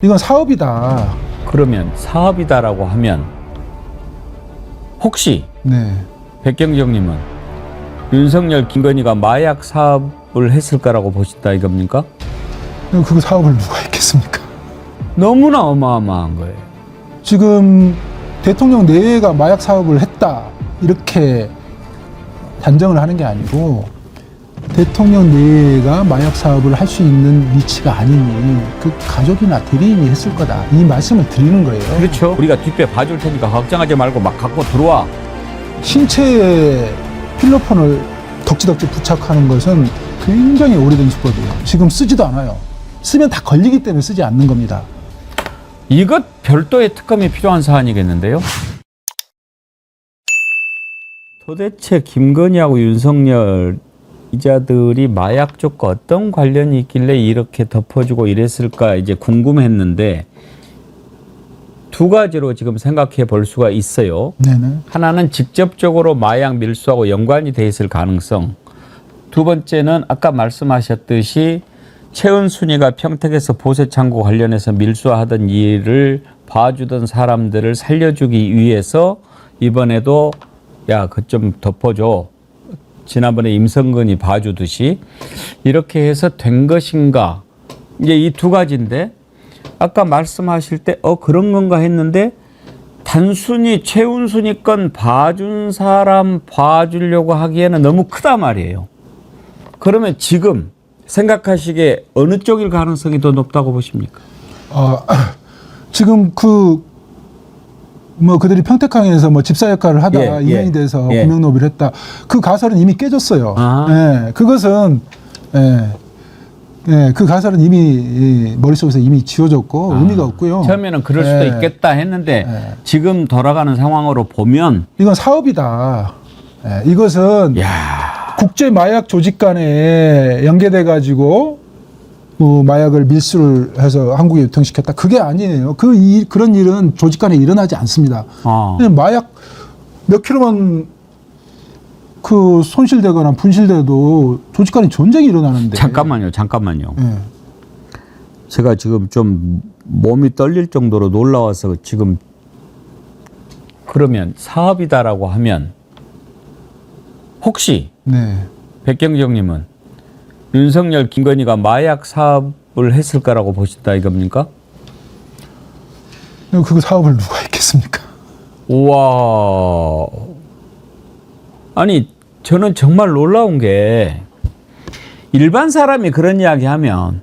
이건 사업이다. 그러면 사업이다라고 하면 혹시 네. 백경정님은 윤석열, 김건희가 마약 사업을 했을까라고 보신다 이겁니까? 그 사업을 누가 했겠습니까? 너무나 어마어마한 거예요. 지금 대통령 내외가 마약 사업을 했다 이렇게 단정을 하는 게 아니고 대통령 내외가 마약 사업을 할 수 있는 위치가 아니니 그 가족이나 대리인이 했을 거다 이 말씀을 드리는 거예요. 그렇죠. 우리가 뒷배 봐줄 테니까 걱정하지 말고 막 갖고 들어와. 신체에 필로폰을 덕지덕지 부착하는 것은 굉장히 오래된 수법이에요. 지금 쓰지도 않아요. 쓰면 다 걸리기 때문에 쓰지 않는 겁니다. 이것 별도의 특검이 필요한 사안이겠는데요. 도대체 김건희하고 윤석열 이자들이 마약 쪽과 어떤 관련이 있길래 이렇게 덮어주고 이랬을까 이제 궁금했는데 두 가지로 지금 생각해 볼 수가 있어요. 네네. 하나는 직접적으로 마약 밀수하고 연관이 돼 있을 가능성. 두 번째는 아까 말씀하셨듯이 최은순이가 평택에서 보세창고 관련해서 밀수하던 일을 봐주던 사람들을 살려주기 위해서 이번에도 야, 그것 좀 덮어줘. 지난번에 임성근이 봐주듯이 이렇게 해서 된 것인가. 이제 이 두 가지인데 아까 말씀하실 때 그런 건가 했는데 단순히 최은순이 건 봐준 사람 봐주려고 하기에는 너무 크다 말이에요. 그러면 지금 생각하시기에 어느 쪽일 가능성이 더 높다고 보십니까? 지금 그들이 평택항에서 집사 역할을 하다가 인연이 돼서 구명노비를 했다. 그 가설은 이미 깨졌어요. 예, 그것은 그 가설은 이미 머릿속에서 이미 지워졌고 의미가 없고요. 처음에는 그럴 수도 있겠다 했는데 지금 돌아가는 상황으로 보면 이건 사업이다. 이것은 국제 마약 조직 간에 연계돼 가지고 마약을 밀수를 해서 한국에 유통시켰다. 그게 아니에요. 그런 일은 조직 간에 일어나지 않습니다. 그냥 마약 몇 킬로만 손실되거나 분실돼도 조직 간에 전쟁이 일어나는데. 잠깐만요. 제가 지금 좀 몸이 떨릴 정도로 놀라워서 지금 그러면 사업이다라고 하면 혹시 백경정님은 윤석열, 김건희가 마약 사업을 했을까라고 보신다 이겁니까? 그 사업을 누가 했겠습니까? 우와. 아니 저는 정말 놀라운 게 일반 사람이 그런 이야기 하면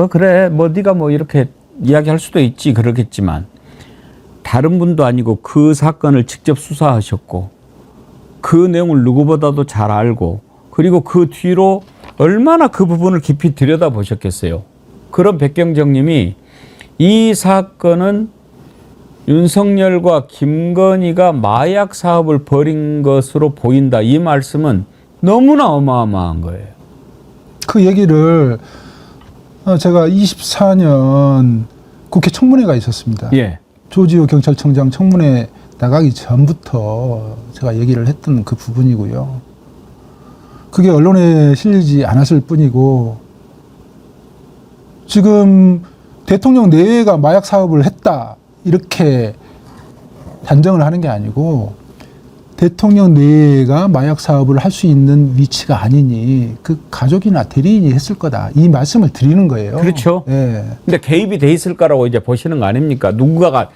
그래 네가 이렇게 이야기할 수도 있지 그러겠지만 다른 분도 아니고 그 사건을 직접 수사하셨고 그 내용을 누구보다도 잘 알고 그리고 그 뒤로 얼마나 그 부분을 깊이 들여다보셨겠어요. 그런 백경정님이 이 사건은 윤석열과 김건희가 마약 사업을 벌인 것으로 보인다. 이 말씀은 너무나 어마어마한 거예요. 그 얘기를 제가 24년 국회 청문회가 있었습니다. 조지호 경찰청장 청문회 나가기 전부터 제가 얘기를 했던 그 부분이고요. 그게 언론에 실리지 않았을 뿐이고 지금 대통령 내외가 마약 사업을 했다 이렇게 단정을 하는 게 아니고 대통령 내외가 마약 사업을 할 수 있는 위치가 아니니 그 가족이나 대리인이 했을 거다 이 말씀을 드리는 거예요. 그렇죠. 근데 개입이 돼 있을까라고 이제 보시는 거 아닙니까? 누군가가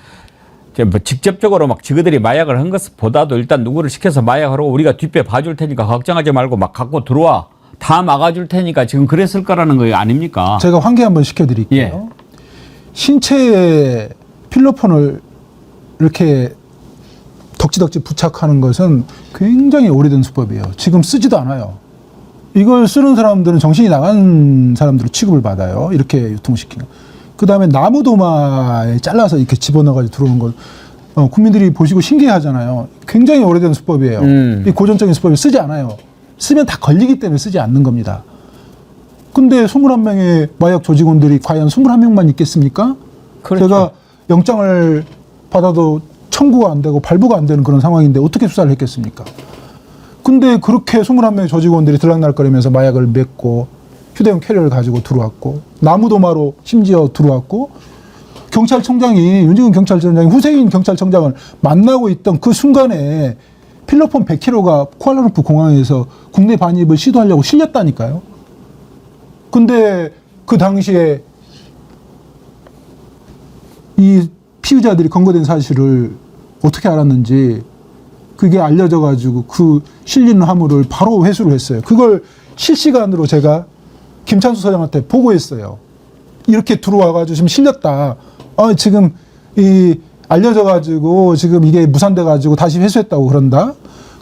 직접적으로 지그들이 마약을 한 것보다도 일단 누구를 시켜서 마약하라고 우리가 뒷배 봐줄 테니까 걱정하지 말고 막 갖고 들어와. 다 막아줄 테니까 지금 그랬을 거라는 거 아닙니까? 제가 환기 한번 시켜드릴게요. 신체에 필로폰을 이렇게 덕지덕지 부착하는 것은 굉장히 오래된 수법이에요. 지금 쓰지도 않아요. 이걸 쓰는 사람들은 정신이 나간 사람들로 취급을 받아요. 이렇게 유통시키는. 그 다음에 나무도마에 잘라서 이렇게 집어넣어가지고 들어오는 걸 국민들이 보시고 신기해하잖아요. 굉장히 오래된 수법이에요. 이 고전적인 수법을 쓰지 않아요. 쓰면 다 걸리기 때문에 쓰지 않는 겁니다. 근데 21명의 마약 조직원들이 과연 21명만 있겠습니까? 그렇죠. 제가 영장을 받아도 청구가 안 되고 발부가 안 되는 그런 상황인데 어떻게 수사를 했겠습니까? 근데 그렇게 21명의 조직원들이 들락날거리면서 마약을 맺고 휴대용 캐리어를 가지고 들어왔고 나무도마로 심지어 들어왔고 경찰청장이 윤지근 경찰청장이 후세인 경찰청장을 만나고 있던 그 순간에 필로폰 100kg가 쿠알라룸푸 공항에서 국내 반입을 시도하려고 실렸다니까요. 근데 그 당시에 이 피의자들이 검거된 사실을 어떻게 알았는지 그게 알려져 가지고 그 실린 화물을 바로 회수를 했어요. 그걸 실시간으로 제가 김찬수 서장한테 보고했어요. 이렇게 들어와 가지고 지금 실렸다. 지금 이 알려져 가지고 지금 이게 무산돼 가지고 다시 회수했다고 그런다.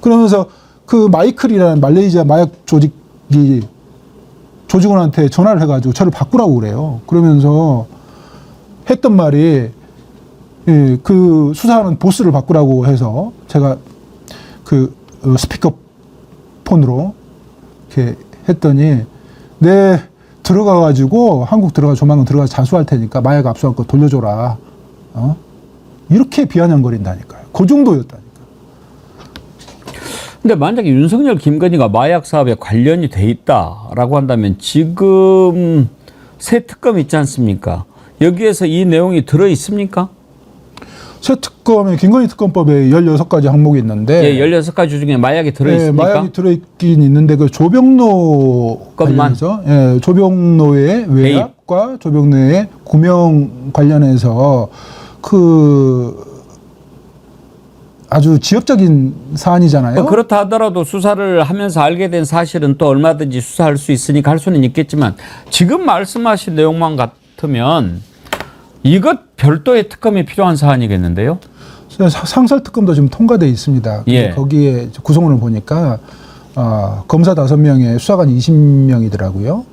그러면서 그 마이클이라는 말레이시아 마약 조직이 조직원한테 전화를 해 가지고 저를 바꾸라고 그래요. 그러면서 했던 말이 그 수사하는 보스를 바꾸라고 해서 제가 그 스피커폰으로 이렇게 했더니 들어가 가지고 한국 조만간 들어가서 자수할 테니까 마약 압수할 거 돌려줘라. 이렇게 비아냥거린다니까요. 그 정도였다니까. 근데 만약에 윤석열, 김건희가 마약 사업에 관련이 돼 있다라고 한다면 지금 새 특검 있지 않습니까? 여기에서 이 내용이 들어 있습니까? 새 특검에 김건희 특검법에 16가지 항목이 있는데 16가지 중에 마약이 들어 있습니까? 마약이 들어 있긴 있는데 그 조병로 관련해서 조병로의 외압과 조병로의 구명 관련해서 그 아주 지엽적인 사안이잖아요. 그렇다 하더라도 수사를 하면서 알게 된 사실은 또 얼마든지 수사할 수 있으니까 할 수는 있겠지만 지금 말씀하신 내용만 같으면 이것 별도의 특검이 필요한 사안이겠는데요? 상설 특검도 지금 통과돼 있습니다. 거기에 구성원을 보니까 검사 5명에 수사관 20명이더라고요.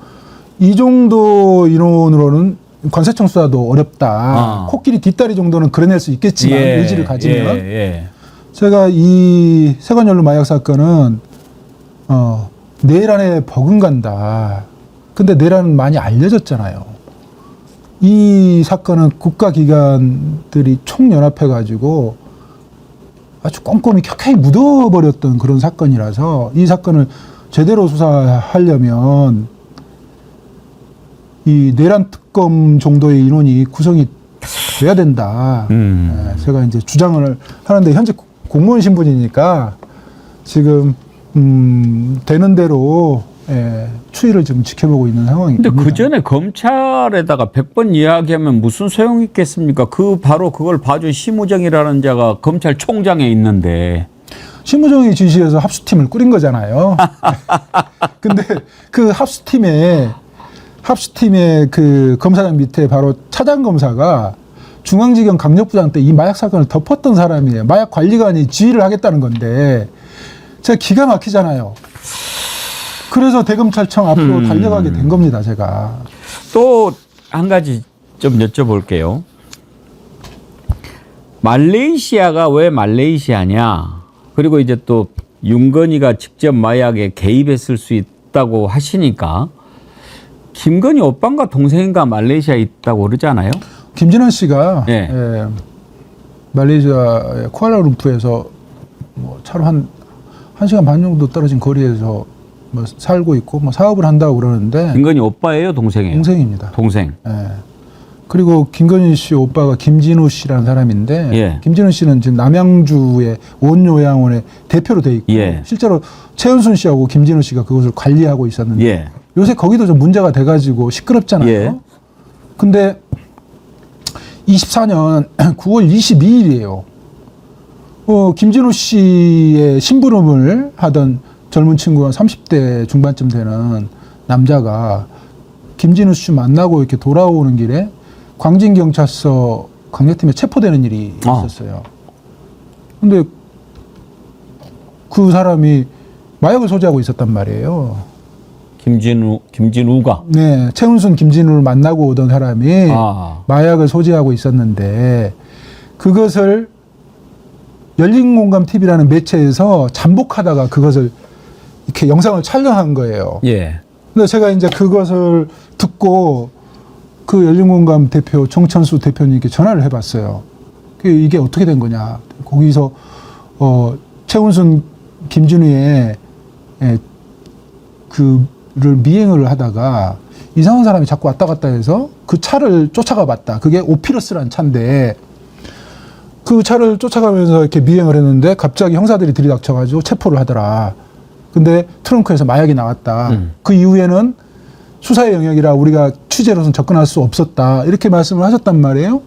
이 정도 인원으로는 관세청 수사도 어렵다. 코끼리 뒷다리 정도는 그려낼 수 있겠지만 의지를 가지면 제가 이 세관연루 마약 사건은 내일 안에 버금간다. 근데 내일 안은 많이 알려졌잖아요. 이 사건은 국가기관들이 총연합해가지고 아주 꼼꼼히 켜켜이 묻어버렸던 그런 사건이라서 이 사건을 제대로 수사하려면 이 내란 특검 정도의 인원이 구성이 돼야 된다. 제가 이제 주장을 하는데 현재 공무원 신분이니까 지금 되는 대로 추이를 지금 지켜보고 있는 상황입니다. 근데 그 전에 검찰에다가 100번 이야기하면 무슨 소용이 있겠습니까? 바로 그걸 봐준 심우정이라는 자가 검찰총장에 있는데. 심우정이 지시해서 합수팀을 꾸린 거잖아요. 근데 그 합수팀의 그 검사장 밑에 바로 차장 검사가 중앙지검 강력부장 때 이 마약 사건을 덮었던 사람이에요. 마약 관리관이 지휘를 하겠다는 건데 제가 기가 막히잖아요. 그래서 대검찰청 앞으로 달려가게 된 겁니다, 제가. 또 한 가지 좀 여쭤볼게요. 말레이시아가 왜 말레이시아냐? 그리고 이제 또 윤건희가 직접 마약에 개입했을 수 있다고 하시니까 김건희 오빠인가 동생인가 말레이시아에 있다고 그러잖아요. 김진원 씨가 말레이시아 쿠알라룸푸르에서 뭐 차로 한 1시간 반 정도 떨어진 거리에서 뭐 살고 있고 뭐 사업을 한다고 그러는데 김건희 오빠예요, 동생이에요? 동생입니다. 동생. 그리고 김건희 씨 오빠가 김진우 씨라는 사람인데 김진우 씨는 지금 남양주의 원요양원의 대표로 돼 있고 실제로 최은순 씨하고 김진우 씨가 그것을 관리하고 있었는데 요새 거기도 좀 문제가 돼가지고 시끄럽잖아요. 근데 24년 9월 22일이에요. 김진우 씨의 심부름을 하던 젊은 친구가 30대 중반쯤 되는 남자가 김진우 씨 만나고 이렇게 돌아오는 길에 광진경찰서 강력팀에 체포되는 일이 있었어요. 근데 그 사람이 마약을 소지하고 있었단 말이에요. 김진우가? 네, 최은순 김진우를 만나고 오던 사람이 마약을 소지하고 있었는데 그것을 열린공감 TV라는 매체에서 잠복하다가 그것을 이렇게 영상을 촬영한 거예요. 근데 제가 이제 그것을 듣고 그 열린공감 대표 정천수 대표님께 전화를 해봤어요. 이게 어떻게 된 거냐. 거기서 최은순 김진우의 그 미행을 하다가 이상한 사람이 자꾸 왔다 갔다 해서 그 차를 쫓아가 봤다. 그게 오피러스라는 차인데 그 차를 쫓아가면서 이렇게 미행을 했는데 갑자기 형사들이 들이닥쳐가지고 체포를 하더라. 근데 트렁크에서 마약이 나왔다. 그 이후에는 수사의 영역이라 우리가 취재로서는 접근할 수 없었다. 이렇게 말씀을 하셨단 말이에요.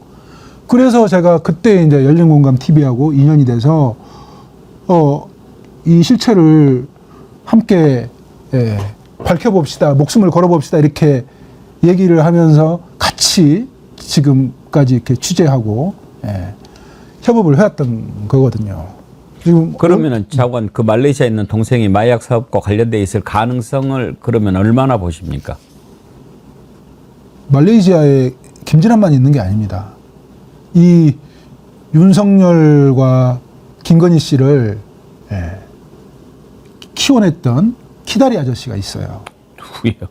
그래서 제가 그때 이제 열린공감 TV하고 인연이 돼서 이 실체를 함께 밝혀봅시다. 목숨을 걸어봅시다. 이렇게 얘기를 하면서 같이 지금까지 이렇게 취재하고 협업을 해왔던 거거든요. 지금 그러면은 차관 그 말레이시아에 있는 동생이 마약 사업과 관련돼 있을 가능성을 그러면 얼마나 보십니까? 말레이시아에 김진환만 있는 게 아닙니다. 이 윤석열과 김건희 씨를 키워냈던 키다리 아저씨가 있어요. 누구예요?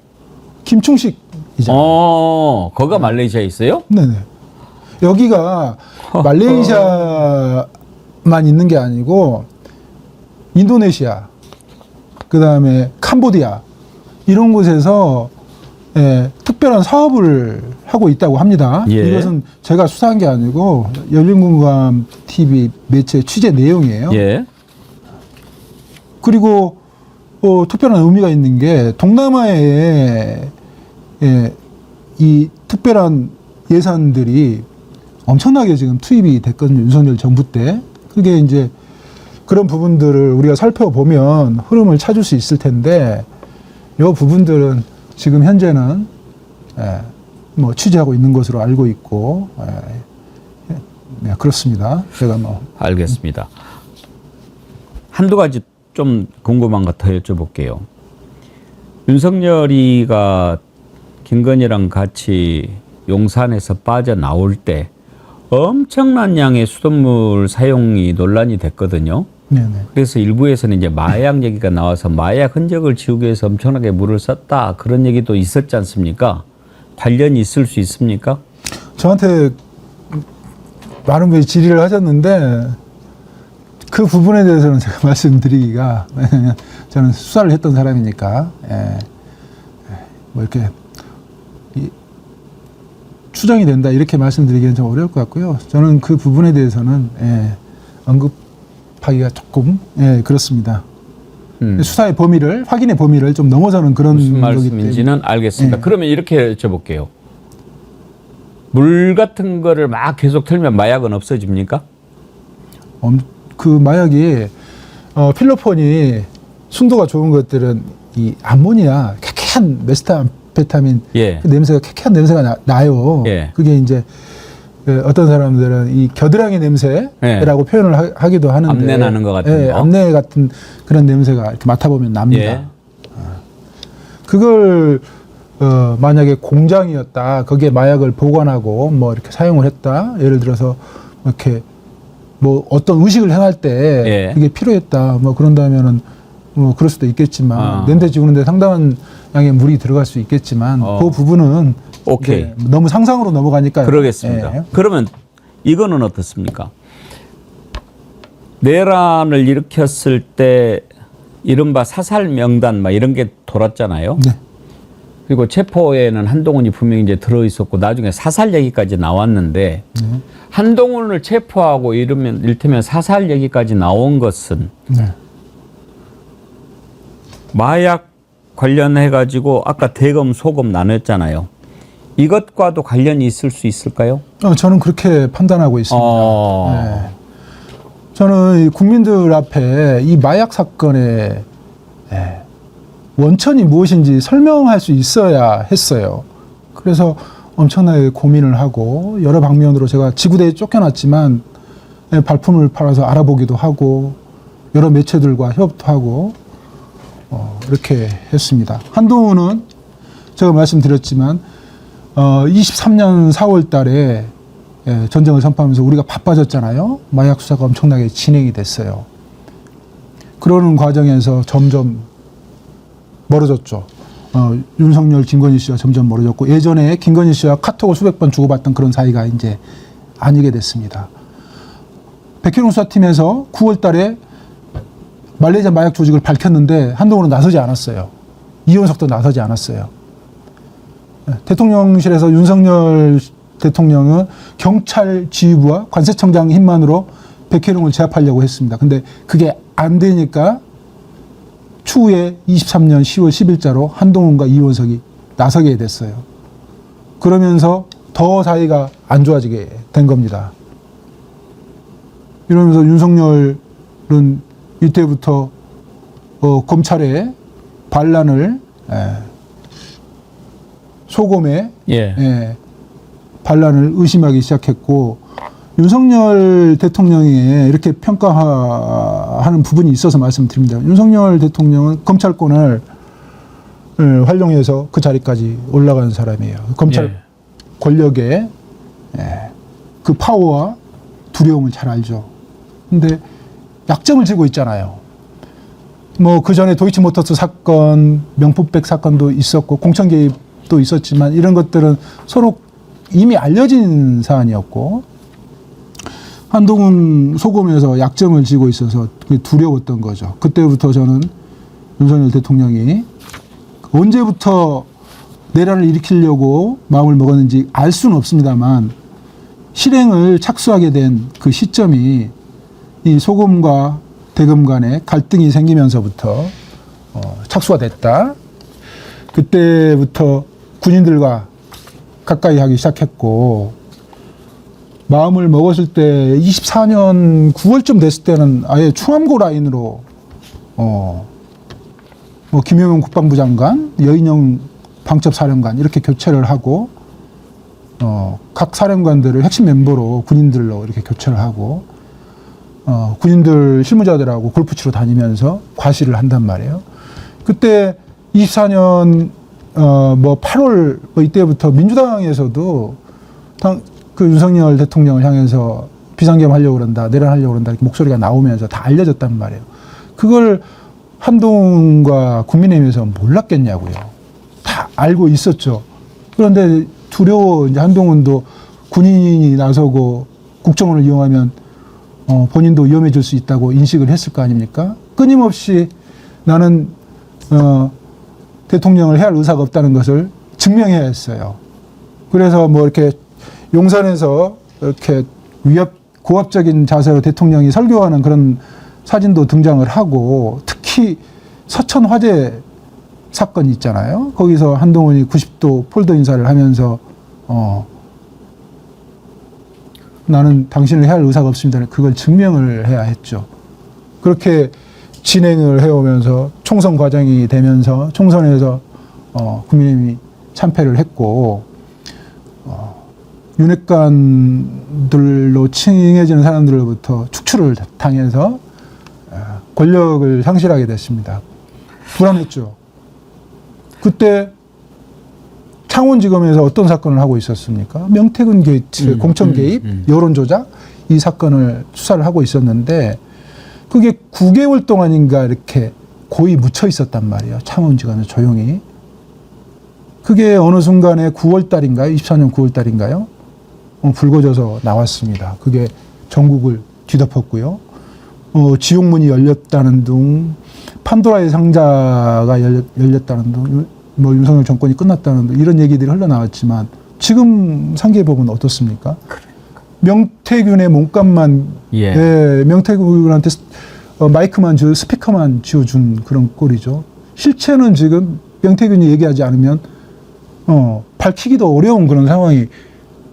김충식이잖아요. 거기가 말레이시아에 있어요? 네네. 여기가 말레이시아만 있는 게 아니고 인도네시아, 그 다음에 캄보디아 이런 곳에서 특별한 사업을 하고 있다고 합니다. 예. 이것은 제가 수사한 게 아니고 열린공감 TV 매체 취재 내용이에요. 예. 그리고 특별한 의미가 있는 게 동남아에 이 특별한 예산들이 엄청나게 지금 투입이 됐거든요. 윤석열 정부 때. 그게 이제 그런 부분들을 우리가 살펴보면 흐름을 찾을 수 있을 텐데 이 부분들은 지금 현재는 뭐 취재하고 있는 것으로 알고 있고 그렇습니다. 제가 뭐 알겠습니다. 한두 가지 좀 궁금한 것 더 여쭤볼게요. 윤석열이가 김건희랑 같이 용산에서 빠져나올 때 엄청난 양의 수돗물 사용이 논란이 됐거든요. 네네. 그래서 일부에서는 이제 마약 얘기가 나와서 마약 흔적을 지우기 위해서 엄청나게 물을 썼다. 그런 얘기도 있었지 않습니까? 관련이 있을 수 있습니까? 저한테 많은 분이 질의를 하셨는데 그 부분에 대해서는 제가 말씀드리기가 왜냐하면 저는 수사를 했던 사람이니까 뭐 이렇게 추정이 된다 이렇게 말씀드리기는 좀 어려울 것 같고요. 저는 그 부분에 대해서는 언급하기가 조금 그렇습니다. 수사의 범위를 확인의 범위를 좀 넘어서는 그런 무슨 거기 말씀인지는 알겠습니다. 그러면 이렇게 여쭤볼게요. 물 같은 거를 막 계속 틀면 마약은 없어집니까? 그 마약이 필로폰이 순도가 좋은 것들은 이 암모니아, 쾌쾌한 메스타암페타민 그 냄새가 쾌쾌한 냄새가 나요. 그게 이제 어떤 사람들은 이 겨드랑이 냄새라고 표현을 하기도 하는데 암내 나는 것 같은 거. 암내 같은 그런 냄새가 이렇게 맡아보면 납니다. 그걸 만약에 공장이었다, 거기에 마약을 보관하고 뭐 이렇게 사용을 했다, 예를 들어서 이렇게 뭐 어떤 의식을 행할 때 이게 필요했다, 뭐 그런다면은 뭐 그럴 수도 있겠지만 냄새 지우는데 상당한 양의 물이 들어갈 수 있겠지만 그 부분은 오케이. 너무 상상으로 넘어가니까요. 그러겠습니다. 그러면 이거는 어떻습니까? 내란을 일으켰을 때 이른바 사살 명단 막 이런 게 돌았잖아요. 네. 그리고 체포에는 한동훈이 분명히 이제 들어 있었고 나중에 사살 얘기까지 나왔는데 한동훈을 체포하고 이를테면 사살 얘기까지 나온 것은 마약 관련해 가지고 아까 대검 소검 나눴잖아요. 이것과도 관련이 있을 수 있을까요? 저는 그렇게 판단하고 있습니다. 저는 이 국민들 앞에 이 마약 사건의 원천이 무엇인지 설명할 수 있어야 했어요. 그래서 엄청나게 고민을 하고 여러 방면으로 제가 지구대에 쫓겨났지만 발품을 팔아서 알아보기도 하고 여러 매체들과 협업도 하고 이렇게 했습니다. 한동훈은 제가 말씀드렸지만 23년 4월 달에 전쟁을 선포하면서 우리가 바빠졌잖아요. 마약 수사가 엄청나게 진행이 됐어요. 그러는 과정에서 점점 멀어졌죠. 윤석열, 김건희 씨와 점점 멀어졌고 예전에 김건희 씨와 카톡을 수백 번 주고받던 그런 사이가 이제 아니게 됐습니다. 백현웅 수사팀에서 9월 달에 말레이시아 마약 조직을 밝혔는데 한동훈은 나서지 않았어요. 이원석도 나서지 않았어요. 대통령실에서 윤석열 대통령은 경찰 지휘부와 관세청장 힘만으로 백혜룡을 제압하려고 했습니다. 근데 그게 안 되니까 추후에 23년 10월 10일자로 한동훈과 이원석이 나서게 됐어요. 그러면서 더 사이가 안 좋아지게 된 겁니다. 이러면서 윤석열은 이때부터 검찰의 반란을 소검에 반란을 의심하기 시작했고, 윤석열 대통령이 이렇게 평가하는 부분이 있어서 말씀드립니다. 윤석열 대통령은 검찰권을 활용해서 그 자리까지 올라간 사람이에요. 검찰 권력의 그 파워와 두려움을 잘 알죠. 근데 약점을 지고 있잖아요. 뭐 그 전에 도이치모터스 사건, 명품백 사건도 있었고 공천 개입도 있었지만 이런 것들은 서로 이미 알려진 사안이었고, 한동훈 소검에서 약점을 지고 있어서 두려웠던 거죠. 그때부터 저는 윤석열 대통령이 언제부터 내란을 일으키려고 마음을 먹었는지 알 수는 없습니다만 실행을 착수하게 된 그 시점이 이 소검과 대검 간의 갈등이 생기면서부터 착수가 됐다. 그때부터 군인들과 가까이 하기 시작했고, 마음을 먹었을 때 24년 9월쯤 됐을 때는 아예 충암고 라인으로 뭐 김용현 국방부 장관, 여인영 방첩사령관 이렇게 교체를 하고 각 사령관들을 핵심 멤버로 군인들로 이렇게 교체를 하고 군인들 실무자들하고 골프 치러 다니면서 과시를 한단 말이에요. 그때 24년 뭐 8월 뭐 이때부터 민주당에서도 그 윤석열 대통령을 향해서 비상계엄 하려고 그런다, 내란하려고 그런다 이렇게 목소리가 나오면서 다 알려졌단 말이에요. 그걸 한동훈과 국민의힘에서 몰랐겠냐고요. 다 알고 있었죠. 그런데 두려워, 이제 한동훈도 군인이 나서고 국정원을 이용하면 본인도 위험해질 수 있다고 인식을 했을 거 아닙니까? 끊임없이 나는 대통령을 해야 할 의사가 없다는 것을 증명해야 했어요. 그래서 뭐 이렇게 용산에서 이렇게 고압적인 자세로 대통령이 설교하는 그런 사진도 등장을 하고, 특히 서천 화재 사건 있잖아요. 거기서 한동훈이 90도 폴더 인사를 하면서 나는 당신을 해야 할 의사가 없습니다. 그걸 증명을 해야 했죠. 그렇게 진행을 해오면서 총선 과정이 되면서 총선에서 국민의힘이 참패를 했고, 윤핵관들로 칭해지는 사람들로부터 축출을 당해서 권력을 상실하게 됐습니다. 불안했죠. 그때 창원지검에서 어떤 사건을 하고 있었습니까? 명태균 게이트, 공천 개입, 여론 조작 이 사건을 수사를 하고 있었는데 그게 9개월 동안인가 이렇게 고이 묻혀 있었단 말이에요. 창원지검에 조용히. 그게 어느 순간에 9월 달인가요? 24년 9월 달인가요? 불거져서 나왔습니다. 그게 전국을 뒤덮었고요. 지옥문이 열렸다는 등, 판도라의 상자가 열렸다는 등, 뭐 윤석열 정권이 끝났다는 등 이런 얘기들이 흘러나왔지만 지금 상계법은 어떻습니까? 명태균의 몸값만, 명태균한테 마이크만 스피커만 쥐어준 그런 꼴이죠. 실체는 지금 명태균이 얘기하지 않으면 밝히기도 어려운 그런 상황이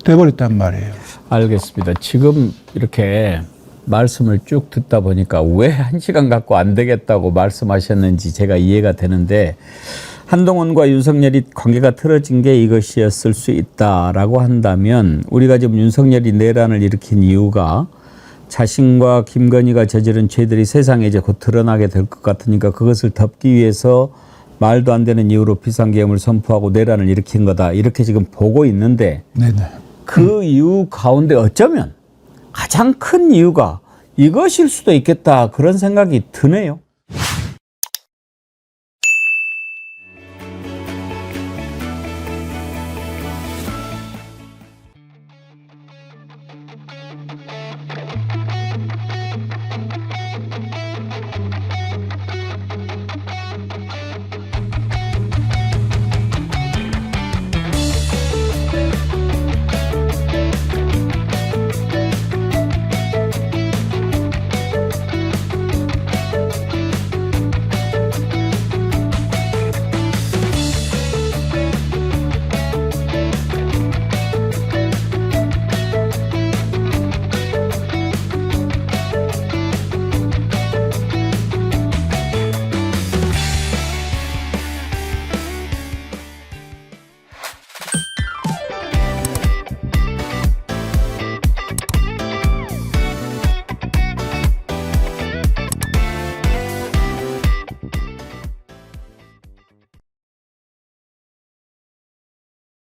돼버렸단 말이에요. 알겠습니다. 지금 이렇게 말씀을 쭉 듣다 보니까 왜 1시간 갖고 안 되겠다고 말씀하셨는지 제가 이해가 되는데, 한동훈과 윤석열이 관계가 틀어진 게 이것이었을 수 있다라고 한다면, 우리가 지금 윤석열이 내란을 일으킨 이유가 자신과 김건희가 저지른 죄들이 세상에 이제 곧 드러나게 될 것 같으니까 그것을 덮기 위해서 말도 안 되는 이유로 비상계엄을 선포하고 내란을 일으킨 거다, 이렇게 지금 보고 있는데, 그 이유 가운데 어쩌면 가장 큰 이유가 이것일 수도 있겠다, 그런 생각이 드네요.